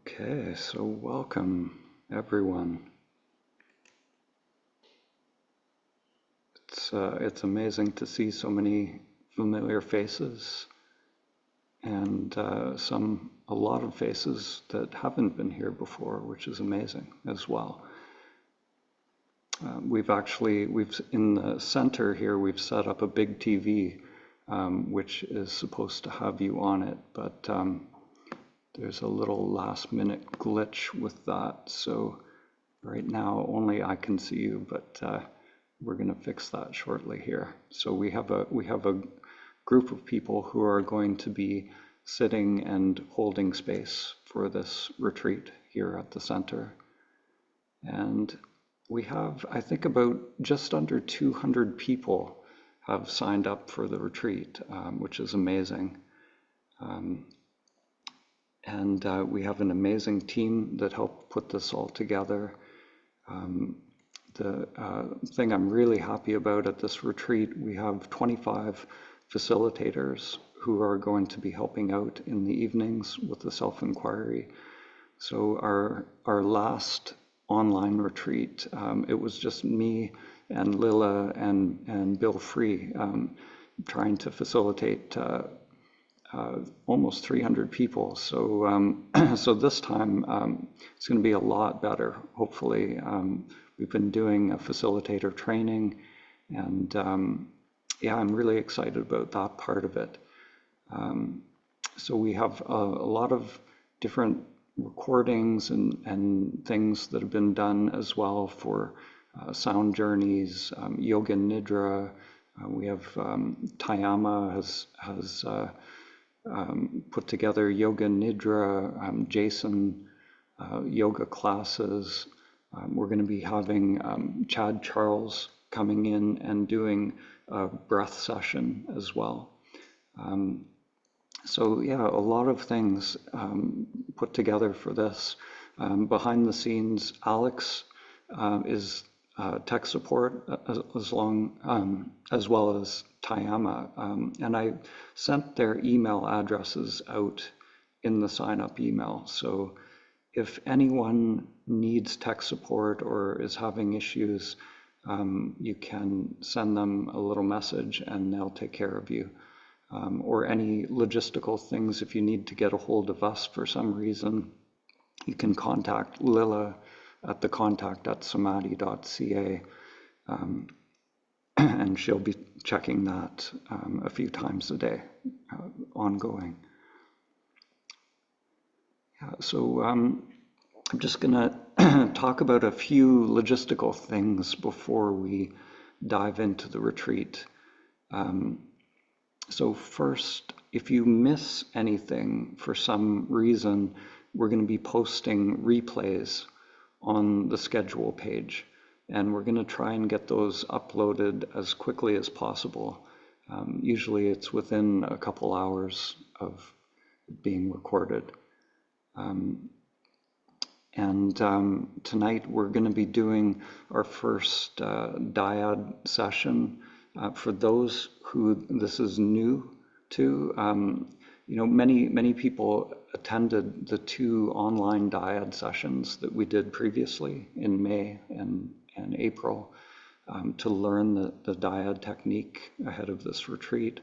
Okay, so welcome everyone. It's amazing to see so many familiar faces and a lot of faces that haven't been here before, which is amazing as well. We've in the center here, we've set up a big TV, which is supposed to have you on it, but there's a little last minute glitch with that. So right now only I can see you, but we're going to fix that shortly here. So we have a group of people who are going to be sitting and holding space for this retreat here at the center. And we have, I think, about just under 200 people have signed up for the retreat, which is amazing. And we have an amazing team that helped put this all together. The thing I'm really happy about at this retreat, we have 25 facilitators who are going to be helping out in the evenings with the self-inquiry. So our last online retreat, it was just me and Lila and Bill Free trying to facilitate almost 300 people. So so this time it's going to be a lot better, hopefully. We've been doing a facilitator training, and yeah, I'm really excited about that part of it. So we have a lot of different recordings and things that have been done as well for sound journeys, yoga nidra. We have Tayama has put together yoga nidra, Jason yoga classes. We're going to be having Chad Charles coming in and doing a breath session as well. So yeah, a lot of things put together for this. Behind the scenes, Alex is tech support as well as Tayama. And I sent their email addresses out in the sign-up email. So if anyone needs tech support or is having issues, you can send them a little message and they'll take care of you. Or any logistical things, if you need to get a hold of us for some reason, you can contact Lila at the contact@samadhi.ca, and she'll be checking that a few times a day, ongoing. Yeah, so I'm just going to talk about a few logistical things before we dive into the retreat. So first, if you miss anything for some reason, we're going to be posting replays on the schedule page, and we're going to try and get those uploaded as quickly as possible. Usually it's within a couple hours of being recorded. Tonight we're going to be doing our first dyad session. For those who this is new to, many people attended the 2 online dyad sessions that we did previously in May and April to learn the dyad technique ahead of this retreat.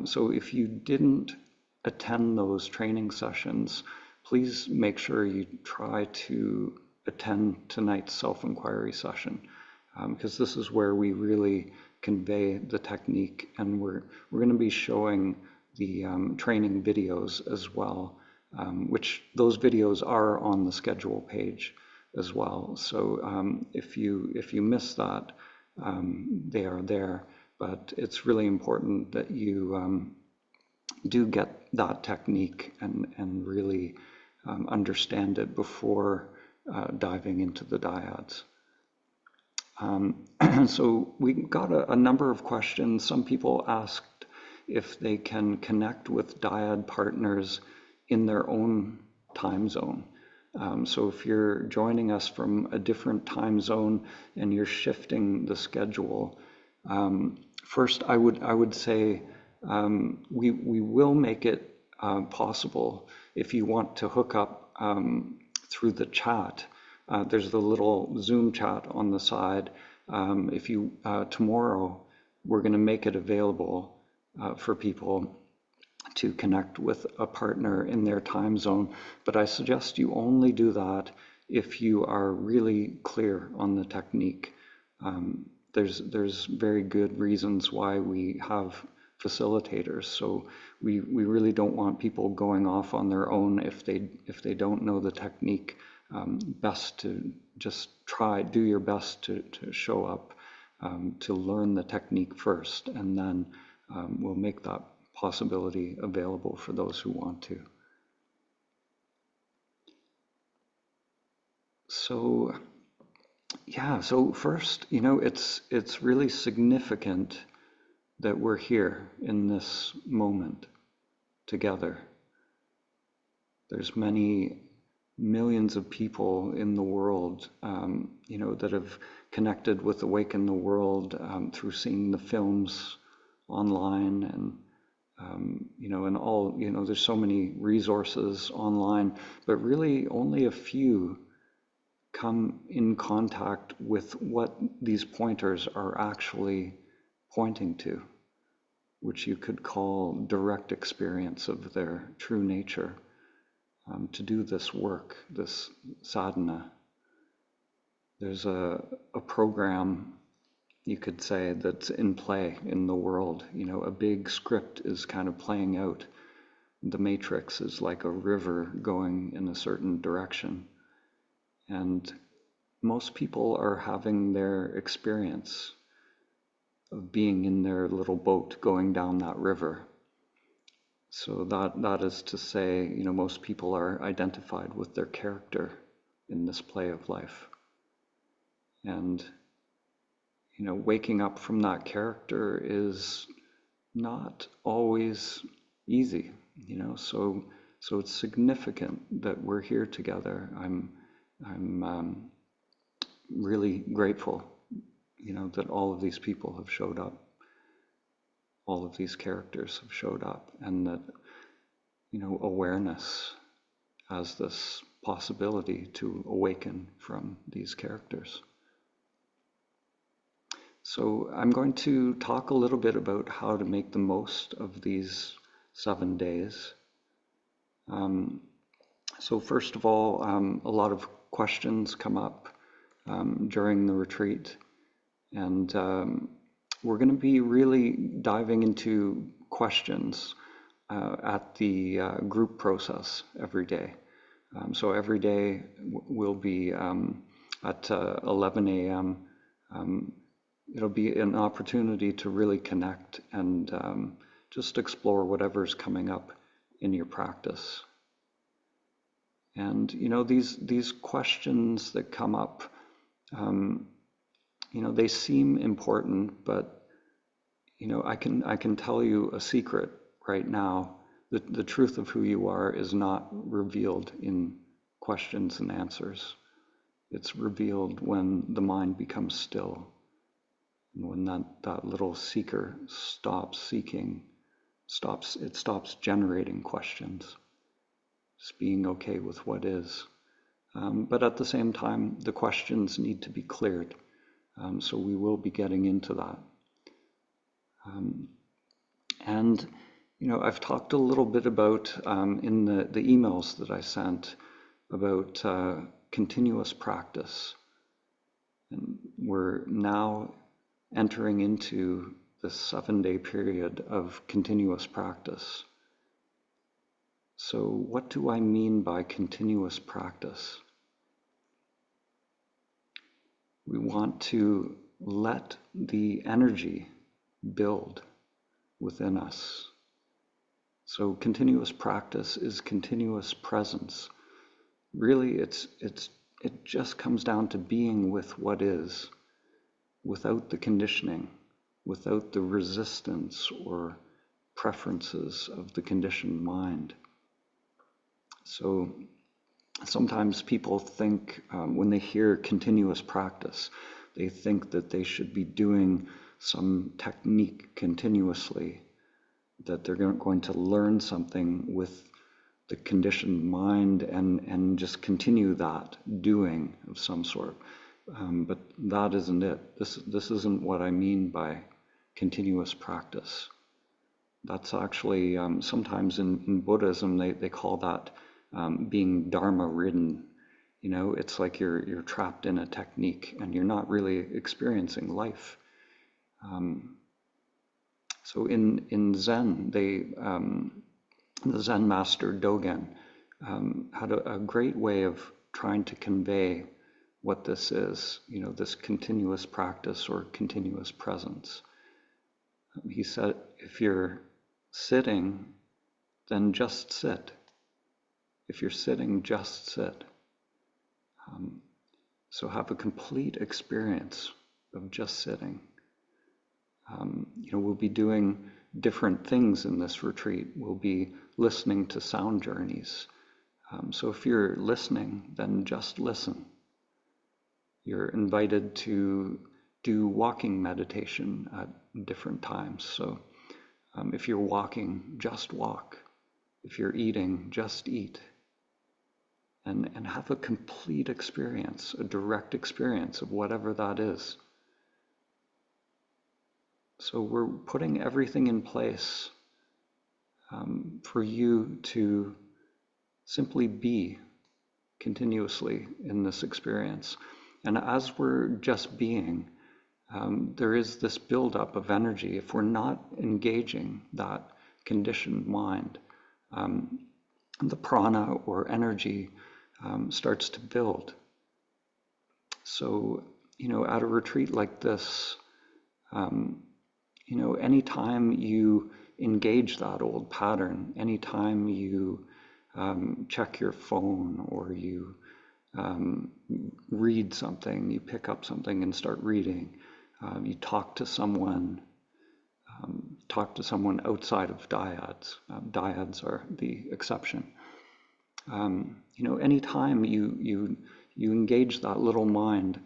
So if you didn't attend those training sessions, please make sure you try to attend tonight's self-inquiry session, because this is where we really convey the technique, and we're going to be showing the training videos as well, which those videos are on the schedule page as well. So if you miss that, they are there, but it's really important that you do get that technique and really understand it before diving into the dyads. So we got a number of questions. Some people asked if they can connect with dyad partners in their own time zone. So if you're joining us from a different time zone and you're shifting the schedule, first I would say we will make it possible if you want to hook up through the chat. There's the little Zoom chat on the side. If you tomorrow, we're going to make it available for people to connect with a partner in their time zone. But I suggest you only do that if you are really clear on the technique. There's very good reasons why we have facilitators. So we really don't want people going off on their own if they don't know the technique. Best to just do your best to show up, to learn the technique first, and then we'll make that possibility available for those who want to. So yeah, so first, it's really significant that we're here in this moment together. There's many millions of people in the world, that have connected with Awaken the World through seeing the films online, and and all, there's so many resources online, but really only a few come in contact with what these pointers are actually pointing to, which you could call direct experience of their true nature. To do this work, this sadhana. There's a program, you could say, that's in play in the world. A big script is kind of playing out. The matrix is like a river going in a certain direction. And most people are having their experience of being in their little boat going down that river. So that is to say, most people are identified with their character in this play of life. And, waking up from that character is not always easy, so it's significant that we're here together. I'm really grateful, that all of these people have showed up. All of these characters have showed up, and that, awareness has this possibility to awaken from these characters. So I'm going to talk a little bit about how to make the most of these 7 days. So first of all, a lot of questions come up during the retreat, and we're going to be really diving into questions at the group process every day. So every day we'll be at 11 a.m. It'll be an opportunity to really connect and just explore whatever's coming up in your practice. And these questions that come up, they seem important, but I can tell you a secret right now. The truth of who you are is not revealed in questions and answers. It's revealed when the mind becomes still, and when that little seeker stops seeking, it stops generating questions, just being okay with what is. But at the same time, the questions need to be cleared. So we will be getting into that. And I've talked a little bit about in the emails that I sent about continuous practice. And we're now entering into this 7-day period of continuous practice. So what do I mean by continuous practice? We want to let the energy build within us. So continuous practice is continuous presence. Really, it just comes down to being with what is, without the conditioning, without the resistance or preferences of the conditioned mind. So sometimes people think, when they hear continuous practice, they think that they should be doing some technique continuously, that they're going to learn something with the conditioned mind and just continue that doing of some sort. But that isn't it. This isn't what I mean by continuous practice. That's actually, sometimes in Buddhism, they call that being Dharma ridden. You know, it's like you're trapped in a technique and you're not really experiencing life. So in Zen, the Zen master Dogen had a great way of trying to convey what this is, you know, this continuous practice or continuous presence. He said, if you're sitting, then just sit. If you're sitting, just sit. So have a complete experience of just sitting. You know, we'll be doing different things in this retreat. We'll be listening to sound journeys. So if you're listening, then just listen. You're invited to do walking meditation at different times. So if you're walking, just walk. If you're eating, just eat. And have a complete experience, a direct experience of whatever that is. So we're putting everything in place for you to simply be continuously in this experience. And as we're just being, there is this buildup of energy. If we're not engaging that conditioned mind, the prana or energy starts to build. So, you know, at a retreat like this, you know, anytime you engage that old pattern, anytime you check your phone or you read something, you pick up something and start reading, you talk to someone outside of dyads. Dyads are the exception. You know, anytime you engage that little mind,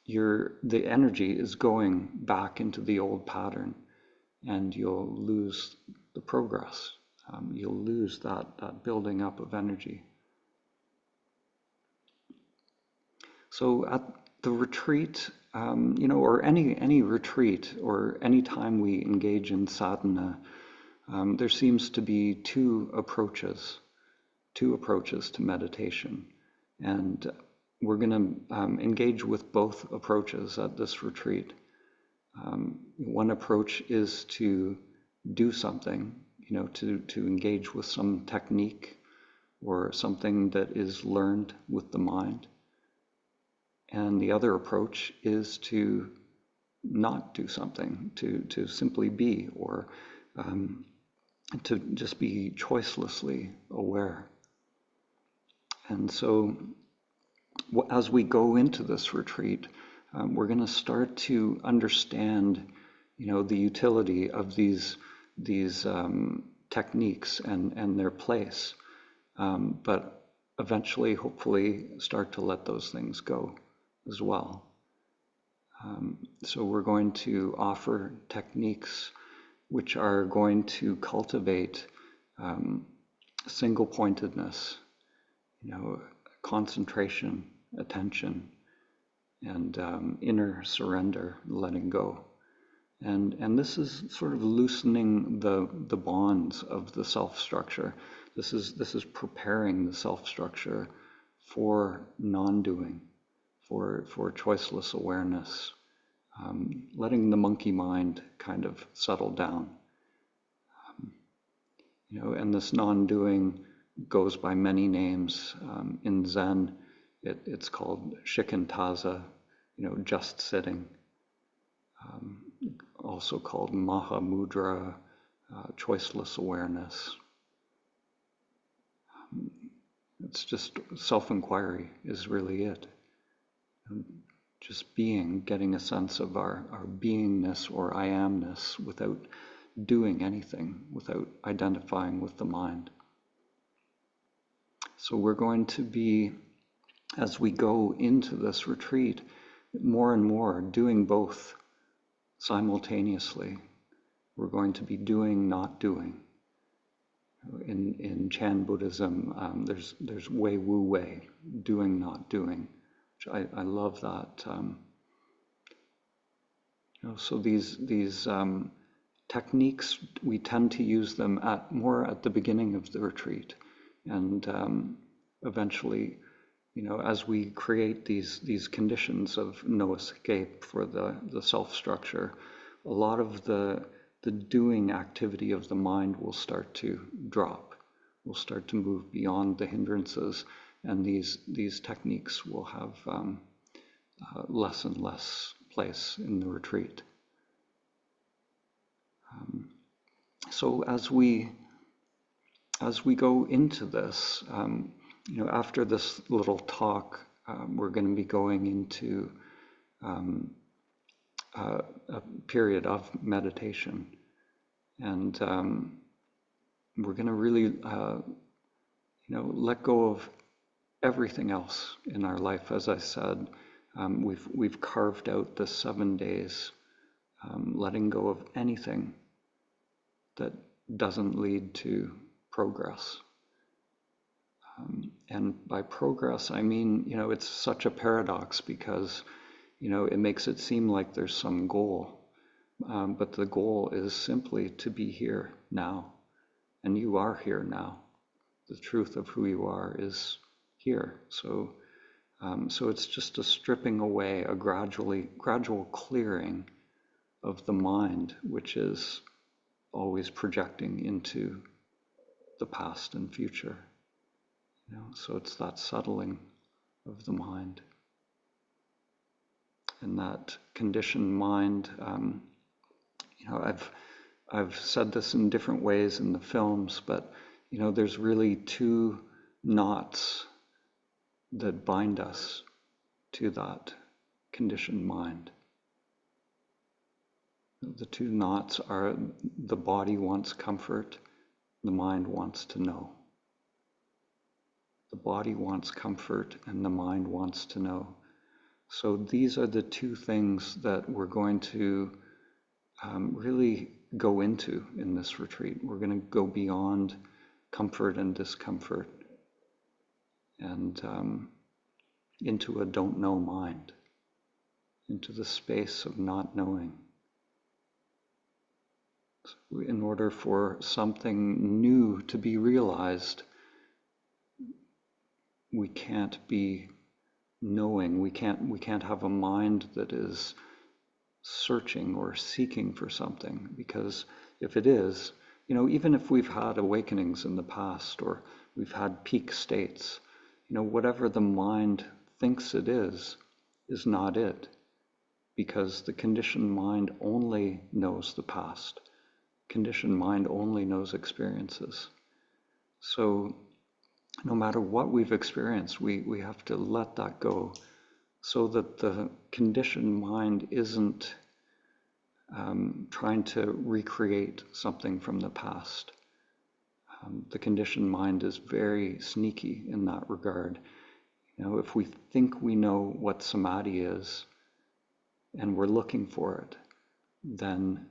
the energy is going back into the old pattern, and you'll lose the progress. You'll lose that building up of energy. So at the retreat, you know, or any retreat, or any time we engage in sadhana, there seems to be two approaches to meditation, and we're going to engage with both approaches at this retreat. One approach is to do something, you know, to engage with some technique or something that is learned with the mind. And the other approach is to not do something, to simply be, or to just be choicelessly aware. And so as we go into this retreat, we're going to start to understand, you know, the utility of these techniques and their place, but eventually, hopefully, start to let those things go as well. So we're going to offer techniques which are going to cultivate single-pointedness, you know, concentration, attention, and inner surrender, letting go. And this is sort of loosening the bonds of the self-structure. This is preparing the self-structure for non-doing, for choiceless awareness, letting the monkey mind kind of settle down. You know, and this non-doing goes by many names. In Zen, it's called shikantaza, you know, just sitting. Also called mahamudra, choiceless awareness. It's just self-inquiry is really it. Just being, getting a sense of our beingness or I amness without doing anything, without identifying with the mind. So we're going to be, as we go into this retreat, more and more doing both simultaneously. We're going to be doing, not doing. In Chan Buddhism, there's Wei Wu Wei, doing not doing, which I love that. So these techniques, we tend to use them more at the beginning of the retreat, and eventually, as we create these conditions of no escape for the self structure, a lot of the doing activity of the mind will start to drop. We'll start to move beyond the hindrances, and these techniques will have less and less place in the retreat. So as we go into this, after this little talk, we're going to be going into a period of meditation, and we're going to really, let go of everything else in our life. As I said, we've carved out the 7 days, letting go of anything that doesn't lead to progress. And by progress, I mean, it's such a paradox because, it makes it seem like there's some goal, but the goal is simply to be here now, and you are here now. The truth of who you are is here. So it's just a stripping away, a gradual clearing of the mind, which is always projecting into the past and future. So it's that settling of the mind. And that conditioned mind, I've said this in different ways in the films, but there's really 2 knots that bind us to that conditioned mind. The 2 knots are: the body wants comfort, the mind wants to know. The body wants comfort and the mind wants to know. So these are the 2 things that we're going to really go into in this retreat. We're going to go beyond comfort and discomfort and into a don't know mind, into the space of not knowing. So in order for something new to be realized, we can't be knowing. We can't have a mind that is searching or seeking for something, because if it is, even if we've had awakenings in the past or we've had peak states, whatever the mind thinks it is not it, because the conditioned mind only knows the past. Conditioned mind only knows experiences. So no matter what we've experienced, we have to let that go, so that the conditioned mind isn't trying to recreate something from the past. The conditioned mind is very sneaky in that regard. If we think we know what samadhi is and we're looking for it, then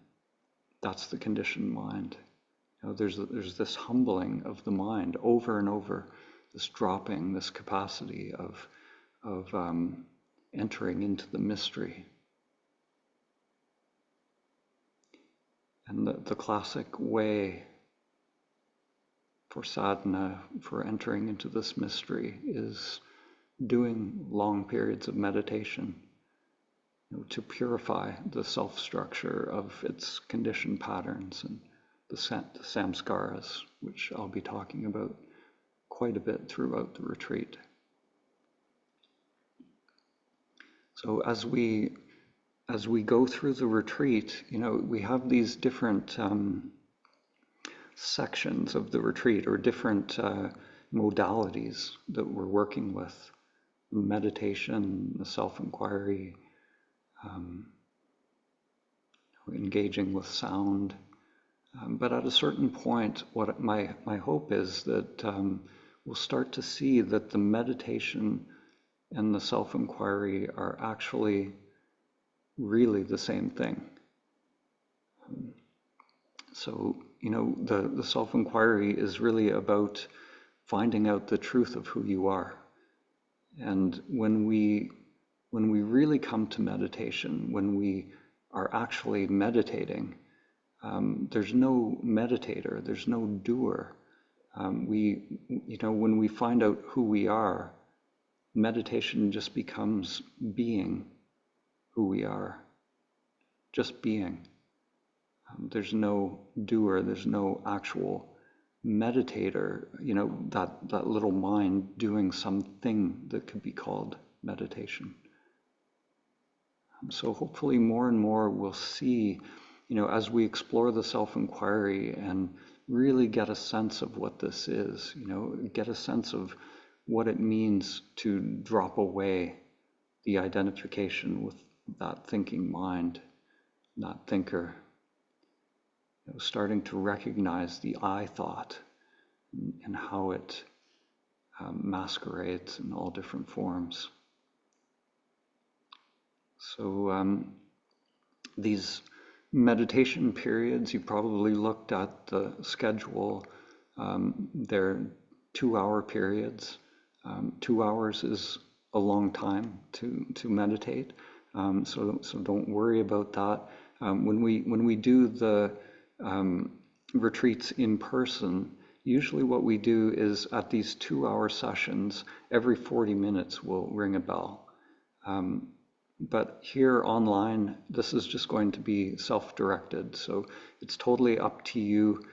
that's the conditioned mind. There's this humbling of the mind over and over, this dropping, this capacity of entering into the mystery. And the classic way for sadhana, for entering into this mystery, is doing long periods of meditation, to purify the self-structure of its conditioned patterns and the samskaras, which I'll be talking about quite a bit throughout the retreat. So as we go through the retreat, we have these different sections of the retreat, or different modalities that we're working with: meditation, the self-inquiry, engaging with sound. But at a certain point, what my hope is that we'll start to see that the meditation and the self-inquiry are actually really the same thing. So the self-inquiry is really about finding out the truth of who you are. And when we really come to meditation, when we are actually meditating, there's no meditator, there's no doer. When we find out who we are, meditation just becomes being who we are, just being. There's no doer, there's no actual meditator, that little mind doing something that could be called meditation. So hopefully more and more we'll see, as we explore the self-inquiry and really get a sense of what this is, get a sense of what it means to drop away the identification with that thinking mind, that thinker, starting to recognize the I thought and how it masquerades in all different forms. So these meditation periods, you probably looked at the schedule. They're 2-hour periods. 2 hours is a long time to meditate, so don't worry about that. When we do the retreats in person, usually what we do is at these 2-hour sessions, every 40 minutes we'll ring a bell. But here online, this is just going to be self-directed, so it's totally up to you.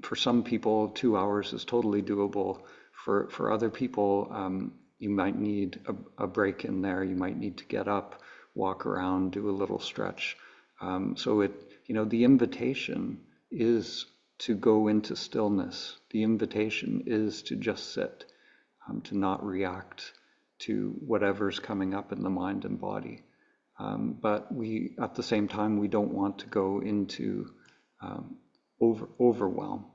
For some people, 2 hours is totally doable. For other people, you might need a break in there. You might need to get up, walk around, do a little stretch. So the invitation is to go into stillness. The invitation is to just sit, to not react to whatever's coming up in the mind and body. But at the same time, we don't want to go into overwhelm.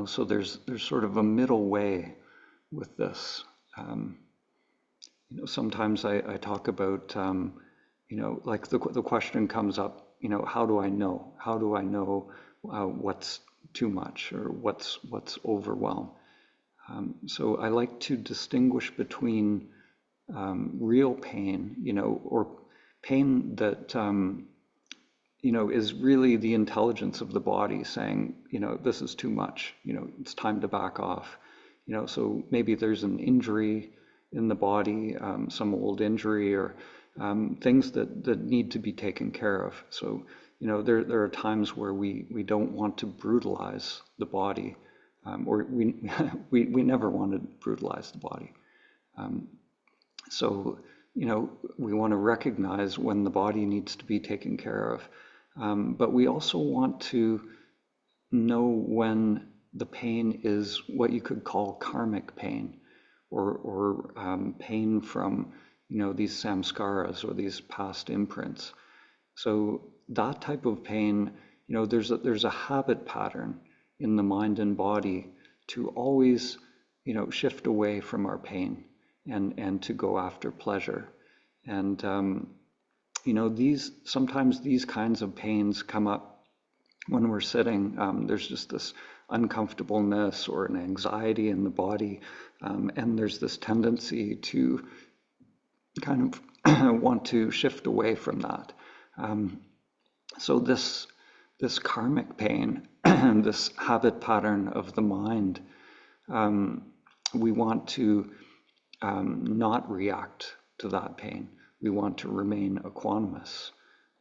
So there's sort of a middle way with this. Sometimes I talk about, like the question comes up, how do I know? How do I know what's too much or what's overwhelm? So I like to distinguish between real pain, or pain that, is really the intelligence of the body saying, this is too much, it's time to back off. So maybe there's an injury in the body, some old injury, or things that need to be taken care of. So, there are times where we don't want to brutalize the body, or we never want to brutalize the body. So, we want to recognize when the body needs to be taken care of. But we also want to know when the pain is what you could call karmic pain, or pain from, these samskaras or these past imprints. So that type of pain, there's a habit pattern in the mind and body to always, shift away from our pain and to go after pleasure. And sometimes these kinds of pains come up when we're sitting. There's just this uncomfortableness or an anxiety in the body, and there's this tendency to kind of want to shift away from that. So this karmic pain, this habit pattern of the mind, we want to not react to that pain. We want to remain equanimous,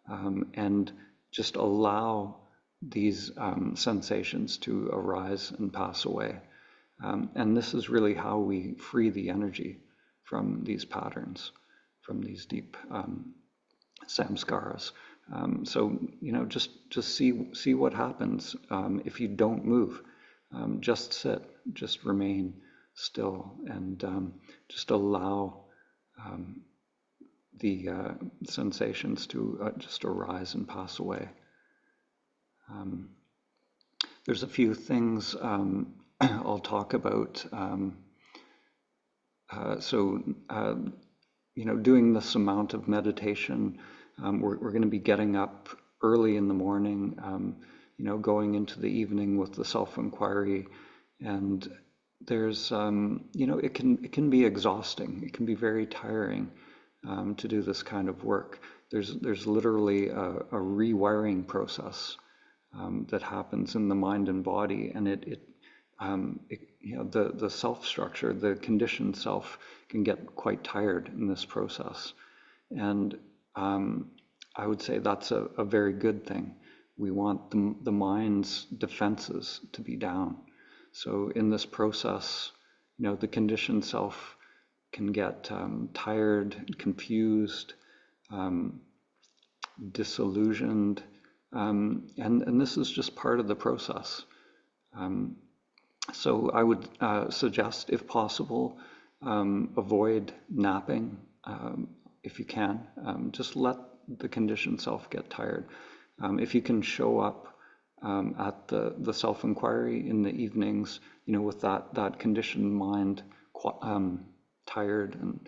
and just allow these sensations to arise and pass away. And this is really how we free the energy from these patterns, from these deep samskaras. So, just see what happens if you don't move. Just sit, just remain still, and just allow the sensations to just arise and pass away. There's a few things I'll talk about. Doing this amount of meditation, we're going to be getting up early in the morning, going into the evening with the self-inquiry. And there's, it can be exhausting. It can be very tiring to do this kind of work. There's literally a rewiring process that happens in the mind and body, and the self structure, the conditioned self, can get quite tired in this process. And I would say that's a very good thing. We want the mind's defenses to be down. So in this process, the conditioned self can get tired, confused, disillusioned, and this is just part of the process. So I would suggest, if possible, avoid napping if you can. Just let the conditioned self get tired. If you can show up at the self-inquiry in the evenings, with that conditioned mind tired and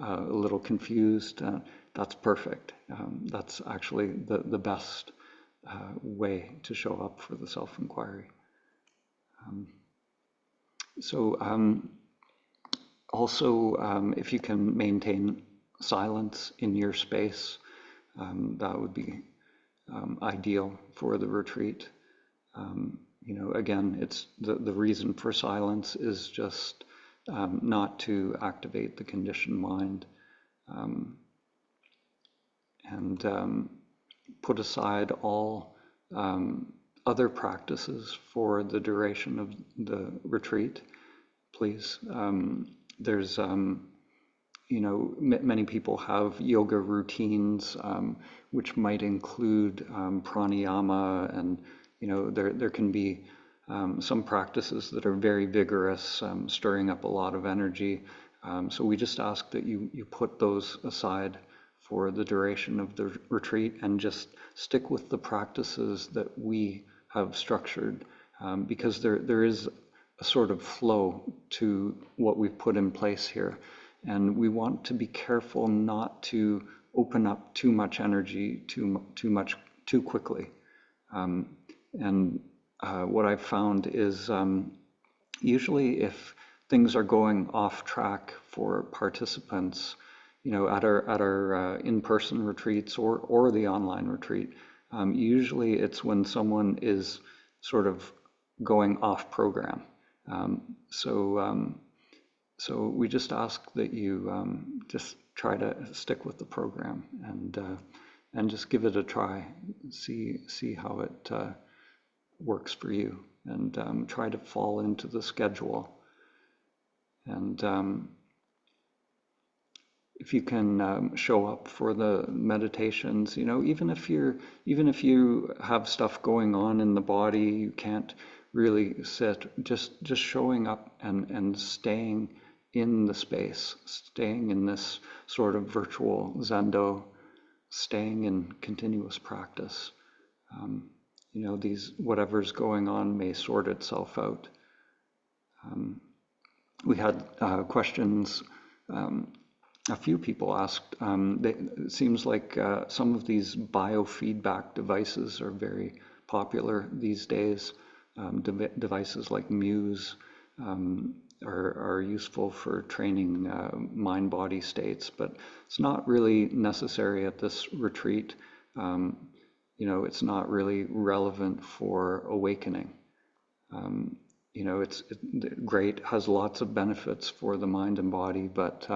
a little confused, that's perfect. That's actually the best way to show up for the self-inquiry. Also, if you can maintain silence in your space, that would be ideal for the retreat. Again, it's the reason for silence is just not to activate the conditioned mind, and put aside all other practices for the duration of the retreat, please. There's many people have yoga routines, which might include pranayama, and there can be some practices that are very vigorous, stirring up a lot of energy. So we just ask that you put those aside for the duration of the retreat and just stick with the practices that we have structured, because there is a sort of flow to what we've put in place here. And we want to be careful not to open up too much energy too quickly. And what I've found is usually if things are going off track for participants, at our in-person retreats or the online retreat, usually it's when someone is sort of going off program. So we just ask that you just try to stick with the program and just give it a try. See how it works for you, and try to fall into the schedule. And if you can show up for the meditations, even if you have stuff going on in the body, you can't really sit, just showing up and staying in the space, staying in this sort of virtual zendo, staying in continuous practice. These whatever's going on may sort itself out. We had questions. A few people asked. It seems like some of these biofeedback devices are very popular these days. Devices like Muse are useful for training mind-body states, but it's not really necessary at this retreat. It's not really relevant for awakening. It's great, has lots of benefits for the mind and body, but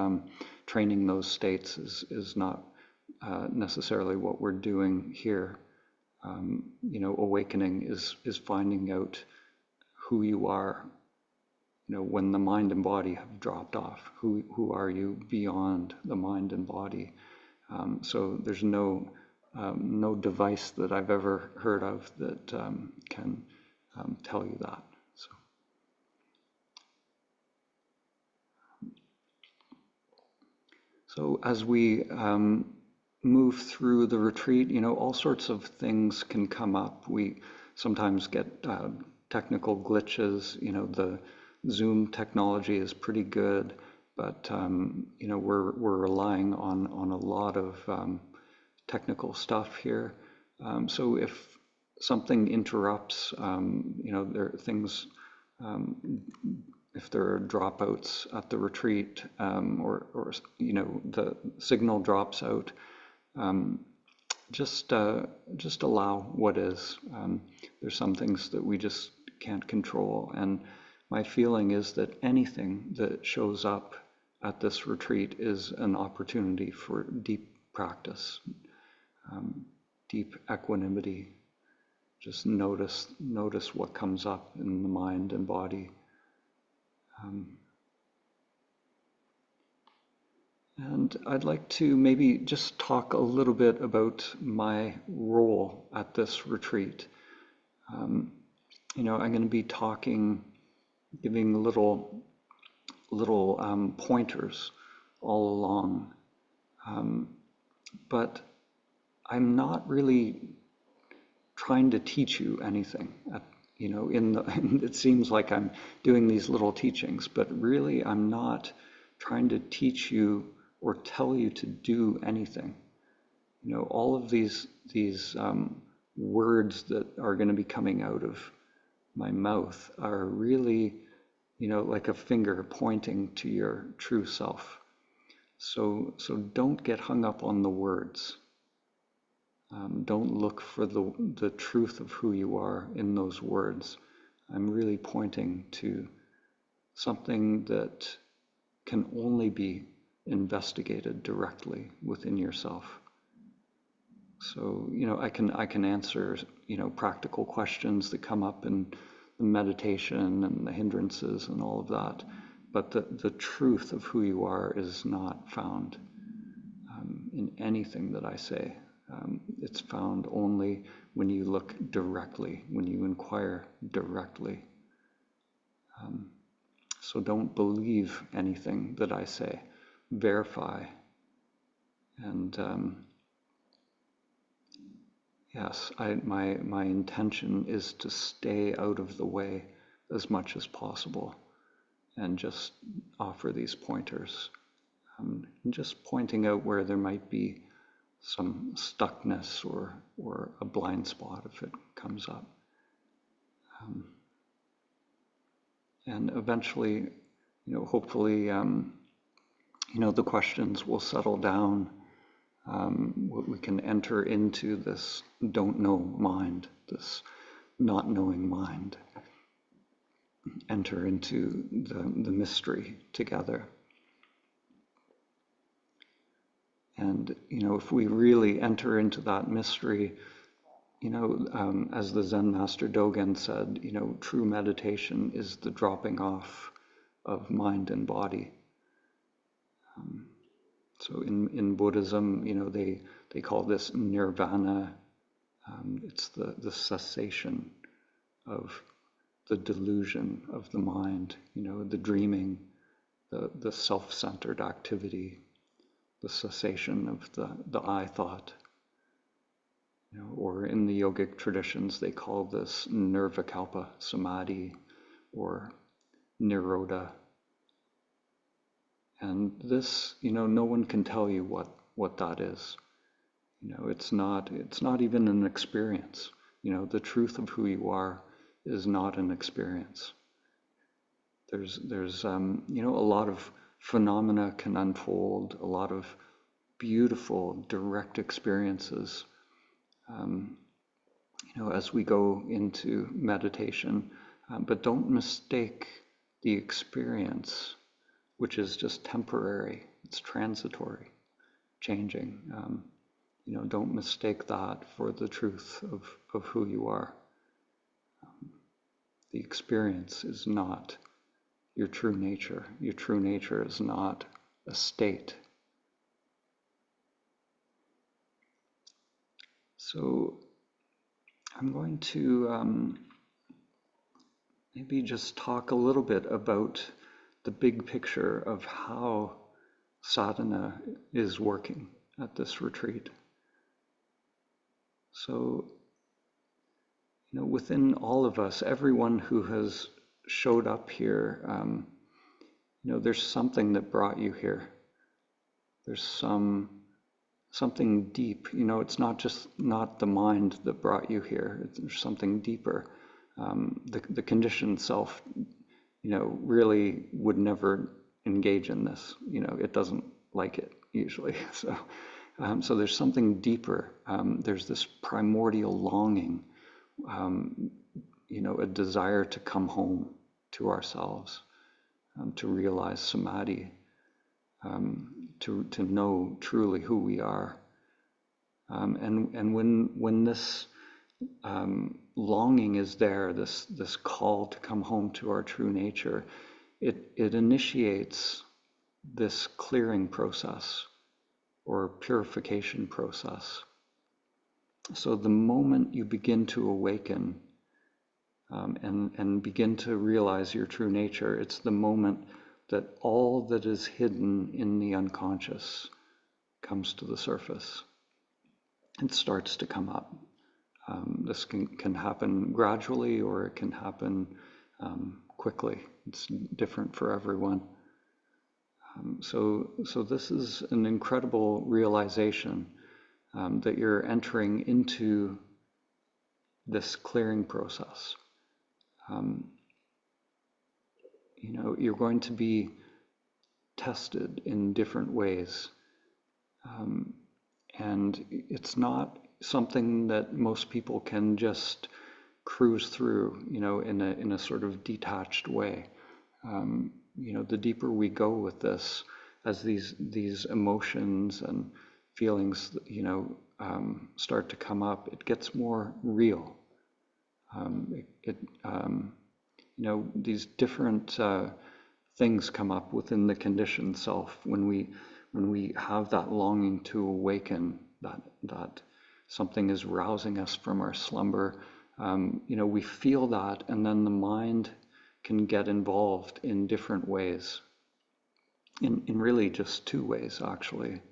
training those states is not necessarily what we're doing here. Awakening is finding out who you are, when the mind and body have dropped off. Who are you beyond the mind and body? So there's no device that I've ever heard of that can tell you that. So as we move through the retreat, all sorts of things can come up. We sometimes get technical glitches. The Zoom technology is pretty good, but we're relying on a lot of technical stuff here. So if something interrupts, there are things, if there are dropouts at the retreat, or the signal drops out, just allow what is. There's some things that we just can't control, and my feeling is that anything that shows up at this retreat is an opportunity for deep practice, deep equanimity. Just notice what comes up in the mind and body. And I'd like to maybe just talk a little bit about my role at this retreat. I'm going to be giving little pointers all along, but I'm not really trying to teach you anything. It seems like I'm doing these little teachings, but really I'm not trying to teach you or tell you to do anything. All of these words that are going to be coming out of my mouth are really, like a finger pointing to your true self. So don't get hung up on the words. Don't look for the truth of who you are in those words. I'm really pointing to something that can only be investigated directly within yourself. So, I can answer, practical questions that come up in the meditation and the hindrances and all of that. But the truth of who you are is not found in anything that I say. It's found only when you look directly, when you inquire directly. So don't believe anything that I say. Verify. And yes, my intention is to stay out of the way as much as possible and just offer these pointers. And just pointing out where there might be some stuckness or a blind spot if it comes up. And eventually, hopefully, the questions will settle down. We can enter into this don't know mind, this not knowing mind, enter into the mystery together. And, if we really enter into that mystery, as the Zen master Dogen said, true meditation is the dropping off of mind and body. So in Buddhism, they call this nirvana. It's the cessation of the delusion of the mind, the dreaming, the self-centered activity, the cessation of the I thought. Or in the yogic traditions, they call this nirvikalpa samadhi or nirodha. And this, no one can tell you what that is. It's not even an experience. The truth of who you are is not an experience. There's a lot of phenomena can unfold, a lot of beautiful direct experiences as we go into meditation, but don't mistake the experience, which is just temporary, it's transitory, changing. Don't mistake that for the truth of who you are. The experience is not your true nature. Your true nature is not a state. So I'm going to maybe just talk a little bit about the big picture of how sadhana is working at this retreat. So, within all of us, everyone who has showed up here, there's something that brought you here. There's some something deep. It's not the mind that brought you here. There's something deeper. The conditioned self, really would never engage in this. It doesn't like it usually. So there's something deeper. There's this primordial longing, a desire to come home to ourselves, to realize samadhi, to know truly who we are. And when this longing is there, this call to come home to our true nature, it initiates this clearing process or purification process. So the moment you begin to awaken and begin to realize your true nature, it's the moment that all that is hidden in the unconscious comes to the surface. It starts to come up. This can happen gradually, or it can happen quickly. It's different for everyone. So this is an incredible realization that you're entering into this clearing process. You're going to be tested in different ways. And it's not something that most people can just cruise through, in a sort of detached way. The deeper we go with this, as these emotions and feelings, start to come up, it gets more real. These different things come up within the conditioned self when we have that longing to awaken, that something is rousing us from our slumber. We feel that, and then the mind can get involved in different ways, in really just two ways, actually.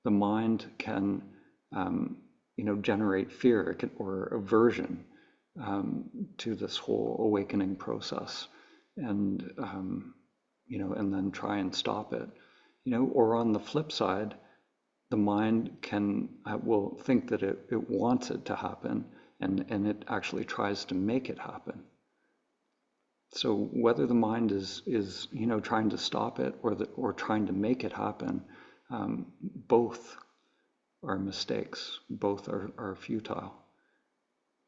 The mind can generate fear or aversion to this whole awakening process, and and then try and stop it. Or on the flip side, the mind will think that it wants it to happen, and it actually tries to make it happen. So whether the mind is trying to stop it or trying to make it happen, both are mistakes. Both are futile,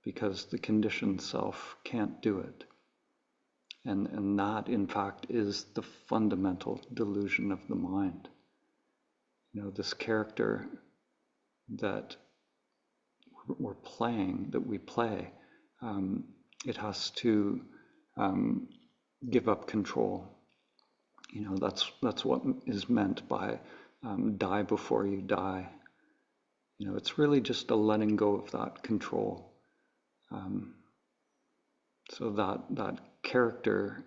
because the conditioned self can't do it. And that, in fact, is the fundamental delusion of the mind. This character that we play, it has to give up control. That's what is meant by die before you die. It's really just a letting go of that control. So that character,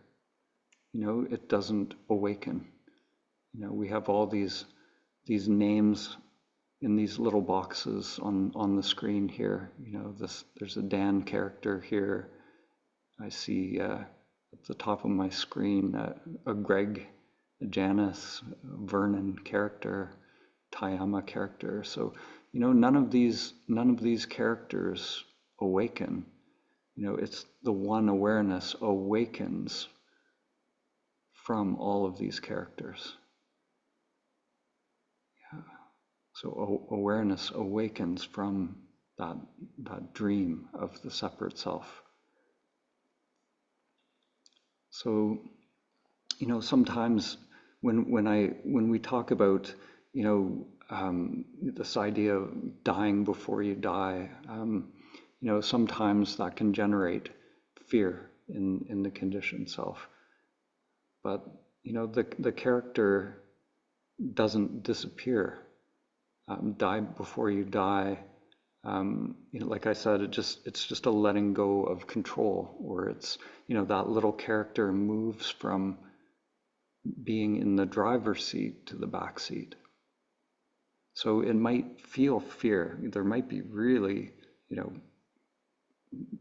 it doesn't awaken. We have all these names in these little boxes on the screen here. There's a Dan character here. I see at the top of my screen a Greg, a Janice, a Vernon character, Tayama character. So none of these characters awaken. It's the one awareness awakens from all of these characters. Yeah. So awareness awakens from that dream of the separate self. So, sometimes when we talk about, this idea of dying before you die, sometimes that can generate fear in the conditioned self. But, the character doesn't disappear. Die before you die, like I said, it's just a letting go of control, or it's, that little character moves from being in the driver's seat to the back seat. So it might feel fear. There might be really,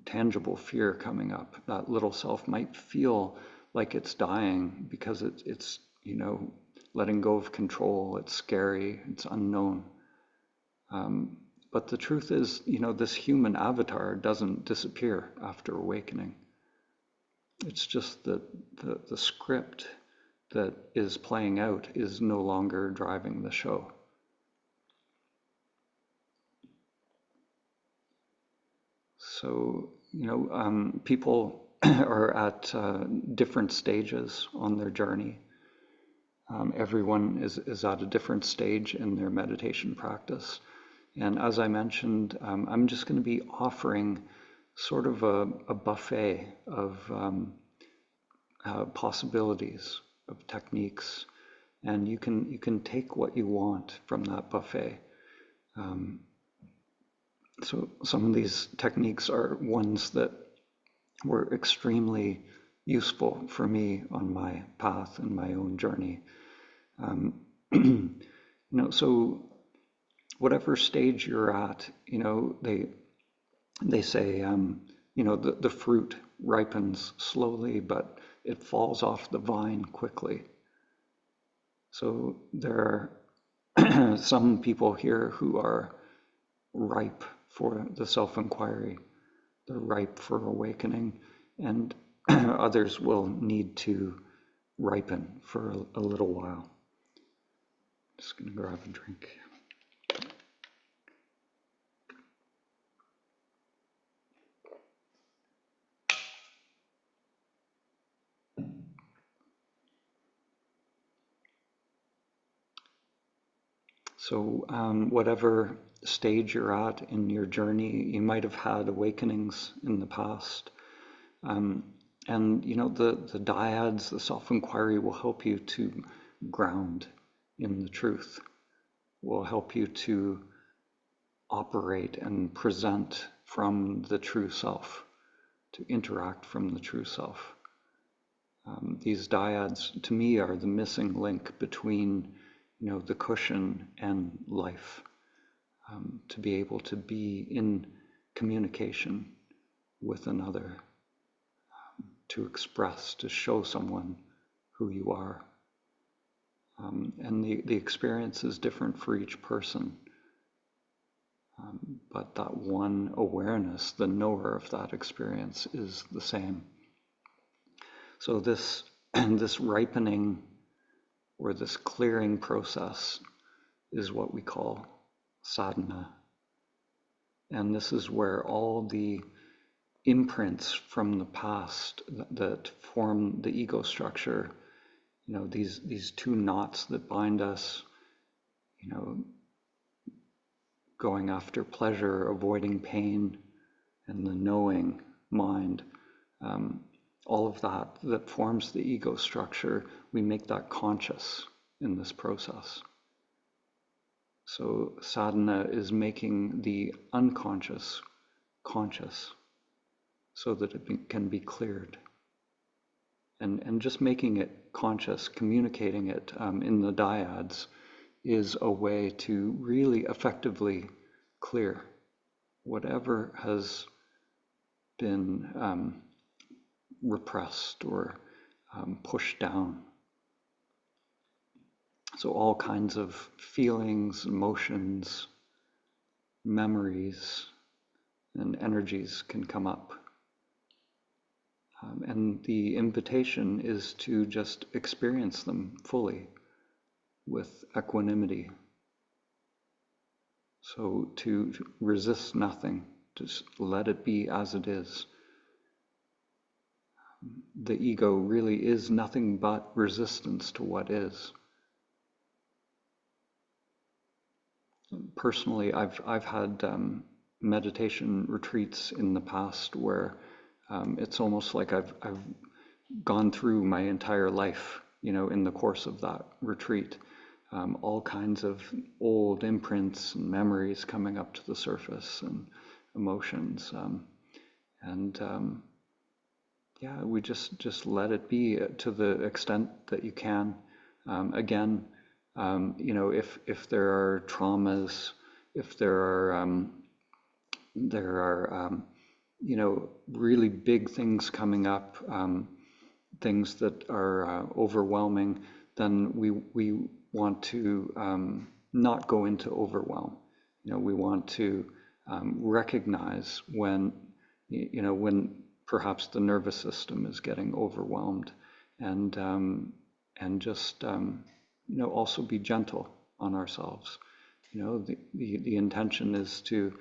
tangible fear coming up. That little self might feel like it's dying because it's letting go of control. It's scary. It's unknown. But the truth is, this human avatar doesn't disappear after awakening. It's just that the script that is playing out is no longer driving the show. So, people are at different stages on their journey. Everyone is at a different stage in their meditation practice. And as I mentioned, I'm just going to be offering sort of a buffet of possibilities, of techniques, and you can take what you want from that buffet. So some of these techniques are ones that were extremely useful for me on my path and my own journey. So whatever stage you're at, they say, the fruit ripens slowly, but it falls off the vine quickly. So there are some people here who are ripe for the self-inquiry. They're ripe for awakening, and others will need to ripen for a little while. Just going to grab a drink. So whatever stage you're at in your journey, you might have had awakenings in the past. And the dyads, the self-inquiry will help you to ground in the truth, will help you to operate and present from the true self, to interact from the true self. These dyads, to me, are the missing link between the cushion and life, to be able to be in communication with another, to express, to show someone who you are. And the experience is different for each person. But that one awareness, the knower of that experience, is the same. So this ripening or this clearing process is what we call sadhana. And this is where all the imprints from the past that form the ego structure, these two knots that bind us, going after pleasure, avoiding pain, and the knowing mind, all of that forms the ego structure, we make that conscious in this process. So sadhana is making the unconscious conscious so that it can be cleared. And just making it conscious, communicating it in the dyads, is a way to really effectively clear whatever has been repressed or pushed down. So all kinds of feelings, emotions, memories, and energies can come up. And the invitation is to just experience them fully with equanimity. So to resist nothing, just let it be as it is. The ego really is nothing but resistance to what is. Personally, I've had meditation retreats in the past where it's almost like I've gone through my entire life, in the course of that retreat. All kinds of old imprints and memories coming up to the surface, and emotions. We just let it be to the extent that you can. Again, if there are traumas, if there are really big things coming up, things that are overwhelming, then we want to not go into overwhelm. We want to recognize when, when perhaps the nervous system is getting overwhelmed, and just, also be gentle on ourselves. The intention is to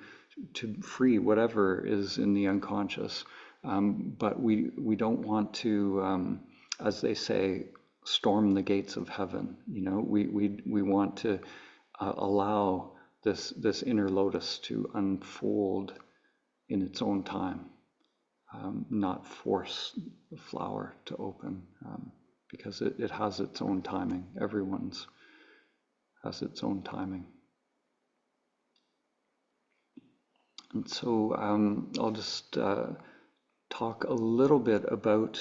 free whatever is in the unconscious, but we don't want to, as they say, storm the gates of heaven. We want to allow this inner lotus to unfold in its own time, not force the flower to open, because it has its own timing. Everyone's has its own timing. And so I'll just talk a little bit about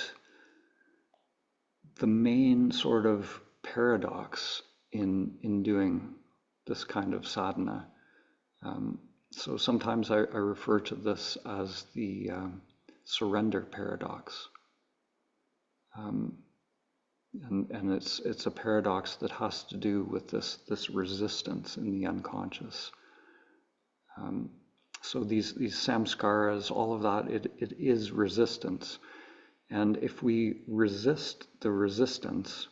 the main sort of paradox in doing this kind of sadhana. So sometimes I refer to this as the surrender paradox. And it's a paradox that has to do with this resistance in the unconscious. So these samskaras, all of that, it is resistance. And if we resist the resistance,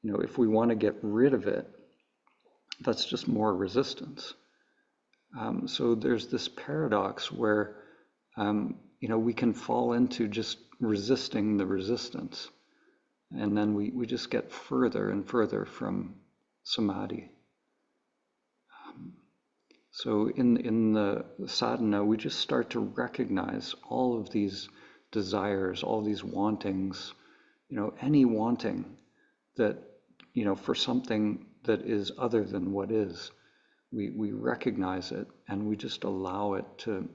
if we want to get rid of it, that's just more resistance. So there's this paradox where, we can fall into just resisting the resistance. And then we just get further and further from samadhi. So in the sadhana, we just start to recognize all of these desires, all these wantings, any wanting that, for something that is other than what is, we recognize it and we just allow it to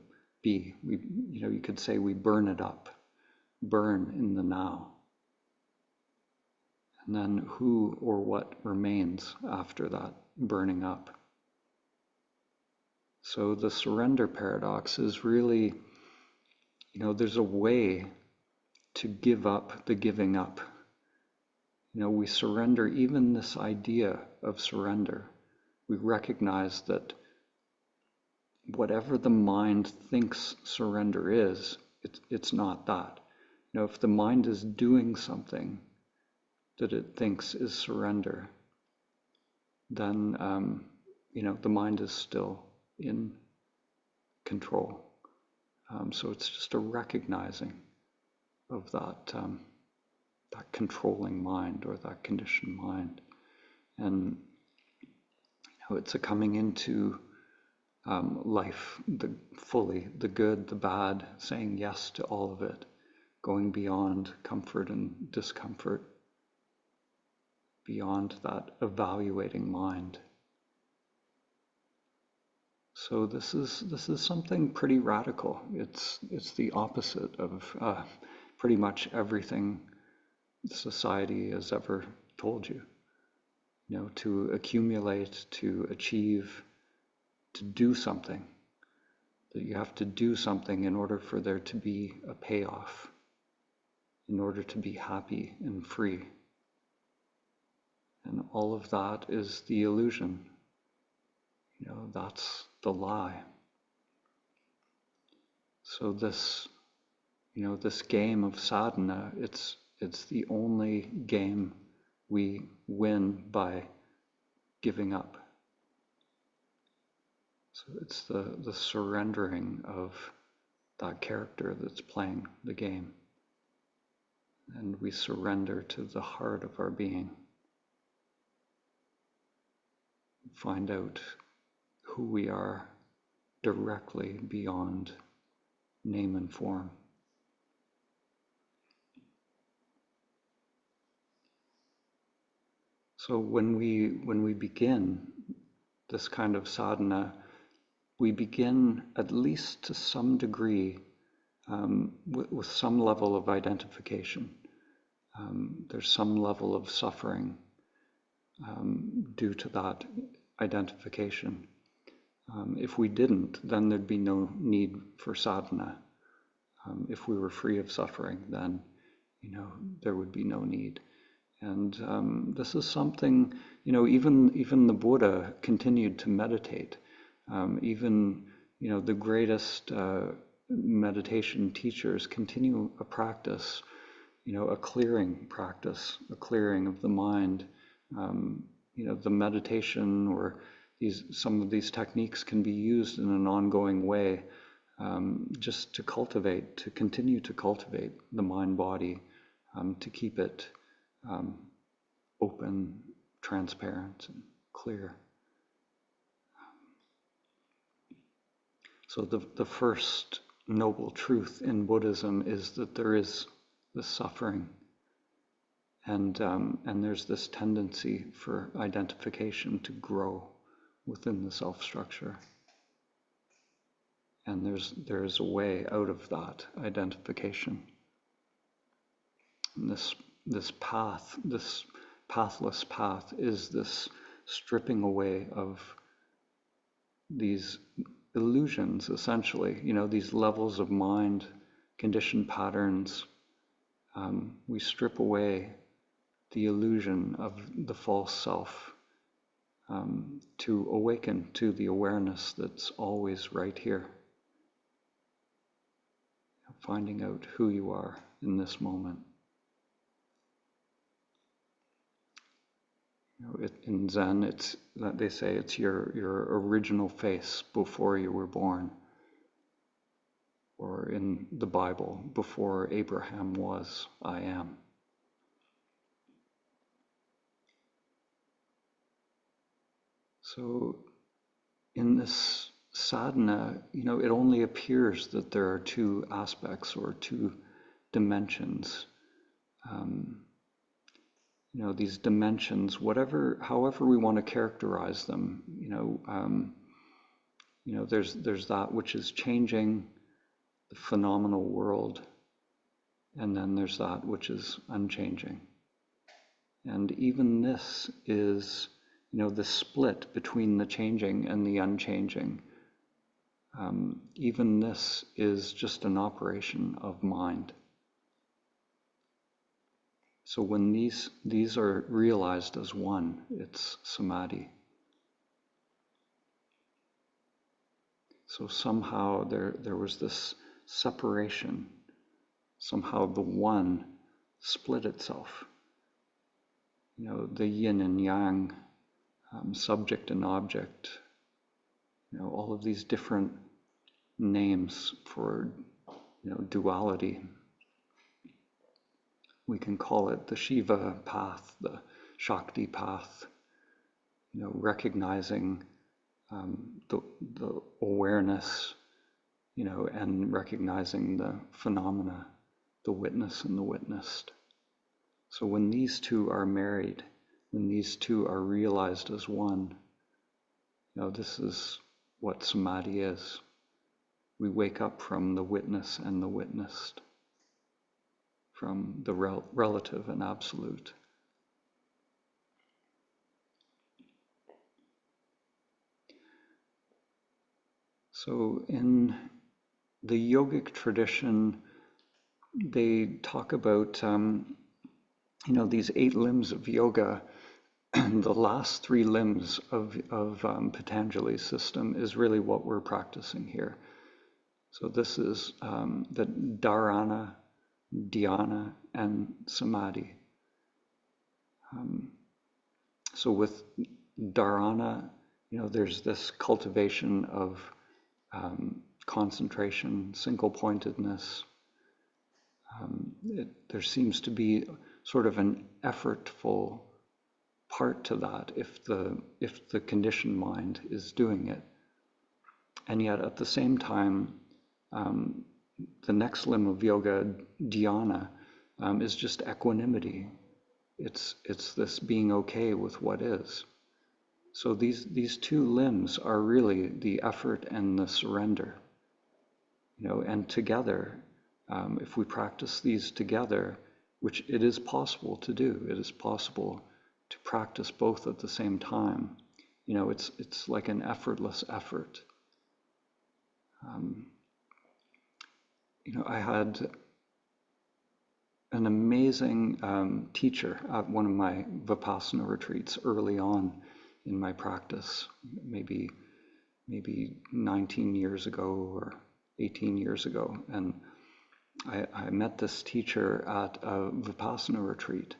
be. You could say we burn it up, burn in the now. And then who or what remains after that burning up? So the surrender paradox is really, there's a way to give up the giving up. We surrender even this idea of surrender. We recognize that whatever the mind thinks surrender is, it's not that. If the mind is doing something that it thinks is surrender, then, the mind is still in control. So it's just a recognizing of that controlling mind or that conditioned mind. And it's a coming into life fully, the good, the bad, saying yes to all of it, going beyond comfort and discomfort, beyond that evaluating mind. So this is something pretty radical. It's the opposite of pretty much everything society has ever told you. To accumulate, to achieve, to do something. That you have to do something in order for there to be a payoff, in order to be happy and free. And all of that is the illusion. That's the lie. So this game of sadhana, it's the only game we win by giving up. So it's the surrendering of that character that's playing the game. And we surrender to the heart of our being. Find out who we are directly beyond name and form. So when we begin this kind of sadhana, we begin at least to some degree with some level of identification. There's some level of suffering due to that identification. If we didn't, then there'd be no need for sadhana. If we were free of suffering, then there would be no need. And this is something, even the Buddha continued to meditate. Even, the greatest meditation teachers continue a practice, a clearing practice, a clearing of the mind. The meditation or some of these techniques can be used in an ongoing way, just to continue to cultivate the mind-body, to keep it open, transparent, and clear. So the first noble truth in Buddhism is that there is this suffering, and there's this tendency for identification to grow within the self-structure. And there's a way out of that identification. And this path, this pathless path, is this stripping away of these illusions, essentially, these levels of mind, conditioned patterns. We strip away the illusion of the false self, to awaken to the awareness that's always right here, finding out who you are in this moment. In Zen, they say it's your original face before you were born. Or in the Bible, before Abraham was, I am. So in this sadhana, it only appears that there are two aspects or two dimensions. These dimensions, however we want to characterize them, there's that which is changing, the phenomenal world, and then there's that which is unchanging. And even this is, the split between the changing and the unchanging. Even this is just an operation of mind. So when these are realized as one, it's samadhi. So somehow there was this separation. Somehow the one split itself. The yin and yang, subject and object, all of these different names for, duality. We can call it the Shiva path, the Shakti path, recognizing the awareness, and recognizing the phenomena, the witness and the witnessed. So when these two are married, when these two are realized as one, this is what samadhi is. We wake up from the witness and the witnessed, from the relative and absolute. So in the yogic tradition, they talk about, these 8 limbs of yoga. The last 3 limbs of Patanjali's system is really what we're practicing here. So this is the dharana, dhyana, and samadhi. So with dharana, there's this cultivation of concentration, single-pointedness. There seems to be sort of an effortful part to that if the conditioned mind is doing it. And yet at the same time, the next limb of yoga, dhyana, is just equanimity. It's this being okay with what is. So these 2 limbs are really the effort and the surrender. And together, if we practice these together, which it is possible to do, it is possible to practice both at the same time. It's like an effortless effort. I had an amazing teacher at one of my Vipassana retreats early on in my practice, maybe maybe 19 years ago or 18 years ago. And I met this teacher at a Vipassana retreat.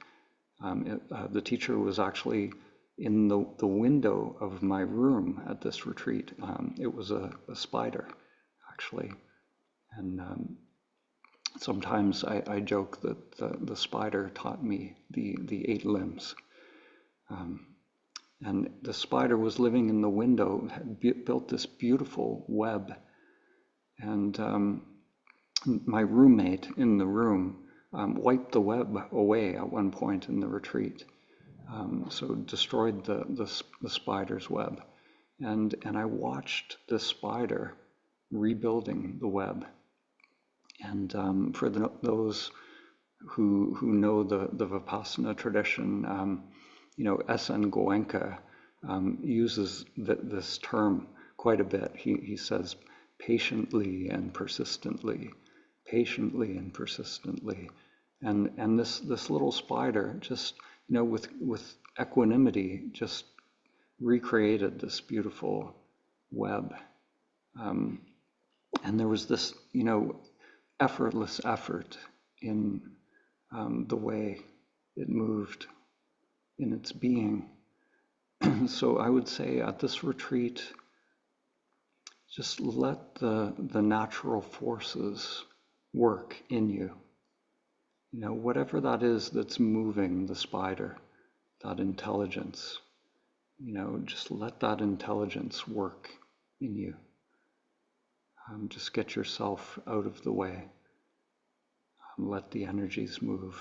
The teacher was actually in the window of my room at this retreat. It was a spider, actually. And sometimes I joke that the spider taught me the 8 limbs. And the spider was living in the window, had built this beautiful web. And my roommate in the room wiped the web away at one point in the retreat. So destroyed the spider's web. And I watched the spider rebuilding the web. And for those who know the Vipassana tradition, S.N. Goenka uses this term quite a bit. He says patiently and persistently, patiently and persistently. And this little spider just, with equanimity, just recreated this beautiful web. And there was this, effortless effort in the way it moved in its being. So I would say at this retreat, just let the natural forces work in you. Whatever that is that's moving the spider, that intelligence, just let that intelligence work in you. Just get yourself out of the way. Let the energies move.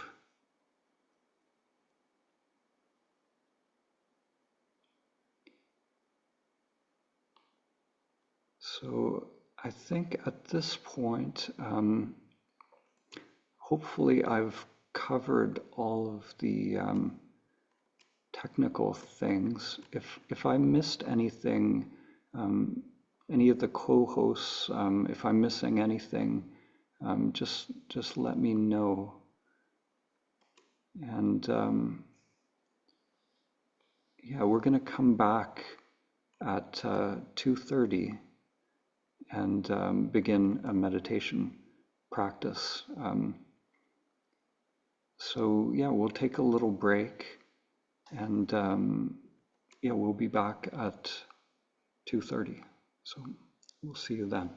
So I think at this point, hopefully I've covered all of the technical things. If I missed anything, any of the co-hosts, if I'm missing anything, just let me know. And yeah, we're going to come back at 2:30 and begin a meditation practice. So yeah, we'll take a little break, and yeah, we'll be back at 2:30. So we'll see you then.